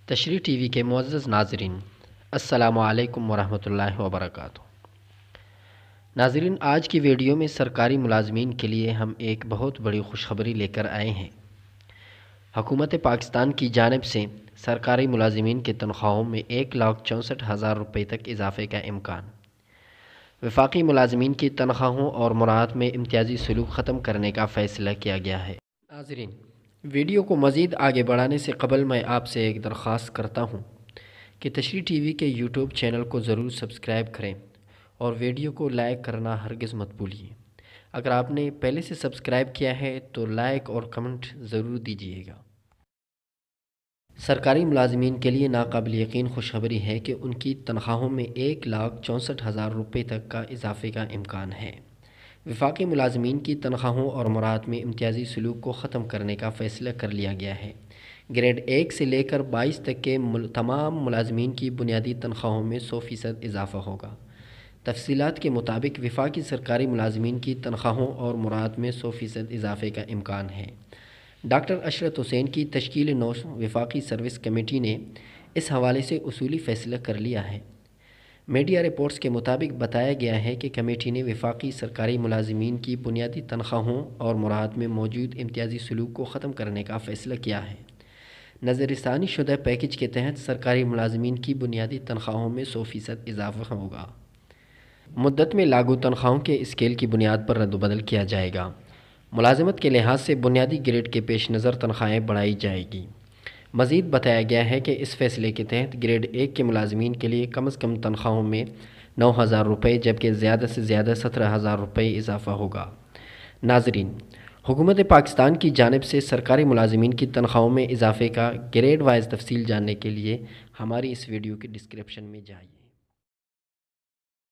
تشریح T V کے معزز ناظرین، السلام علیکم ورحمۃ اللہ وبرکاتہ۔ ناظرین، آج کی ویڈیو میں سرکاری ملازمین کے لیے ہم ایک بہت بڑی خوشخبری لے کر آئے ہیں۔ حکومت پاکستان کی جانب سے سرکاری ملازمین کی تنخواہوں میں 1,64,000 روپے تک اضافے کا امکان۔ وفاقی ملازمین کی تنخواہوں اور مراعات میں امتیازی سلوک ختم کرنے کا فیصلہ کیا گیا ہے۔ ناظرین، ویڈیو کو مزید آگے بڑھانے سے قبل میں آپ سے ایک درخواست کرتا ہوں کہ تشریح ٹی وی کے یوٹیوب چینل کو ضرور سبسکرائب کریں اور ویڈیو کو لائک کرنا ہرگز مت بھولیے۔ اگر آپ نے پہلے سے سبسکرائب کیا ہے تو لائک اور کمنٹ ضرور دیجیے گا۔ سرکاری ملازمین کے لیے ناقابل یقین خوشخبری ہے کہ ان کی تنخواہوں میں 1,64,000 روپے تک کا اضافے کا امکان ہے۔ وفاقی ملازمین کی تنخواہوں اور مراعات میں امتیازی سلوک کو ختم کرنے کا فیصلہ کر لیا گیا ہے۔ گریڈ 1 سے لے کر 22 تک کے تمام ملازمین کی بنیادی تنخواہوں میں 100% اضافہ ہوگا۔ تفصیلات کے مطابق وفاقی سرکاری ملازمین کی تنخواہوں اور مراعات میں 100% اضافے کا امکان ہے۔ ڈاکٹر عشرت حسین کی تشکیل نو وفاقی سروس کمیٹی نے اس حوالے سے اصولی فیصلہ کر لیا ہے۔ میڈیا رپورٹس کے مطابق بتایا گیا ہے کہ کمیٹی نے وفاقی سرکاری ملازمین کی بنیادی تنخواہوں اور مراعات میں موجود امتیازی سلوک کو ختم کرنے کا فیصلہ کیا ہے۔ نظر ثانی شدہ پیکیج کے تحت سرکاری ملازمین کی بنیادی تنخواہوں میں 100% اضافہ ہوگا۔ مدت میں لاگو تنخواہوں کے اسکیل کی بنیاد پر رد و بدل کیا جائے گا۔ ملازمت کے لحاظ سے بنیادی گریڈ کے پیش نظر تنخواہیں بڑھائی جائے گی۔ مزید بتایا گیا ہے کہ اس فیصلے کے تحت گریڈ 1 کے ملازمین کے لیے کم از کم تنخواہوں میں 9,000 روپے جبکہ زیادہ سے زیادہ 17,000 روپے اضافہ ہوگا۔ ناظرین، حکومت پاکستان کی جانب سے سرکاری ملازمین کی تنخواہوں میں اضافے کا گریڈ وائز تفصیل جاننے کے لیے ہماری اس ویڈیو کی ڈسکرپشن میں جائیے۔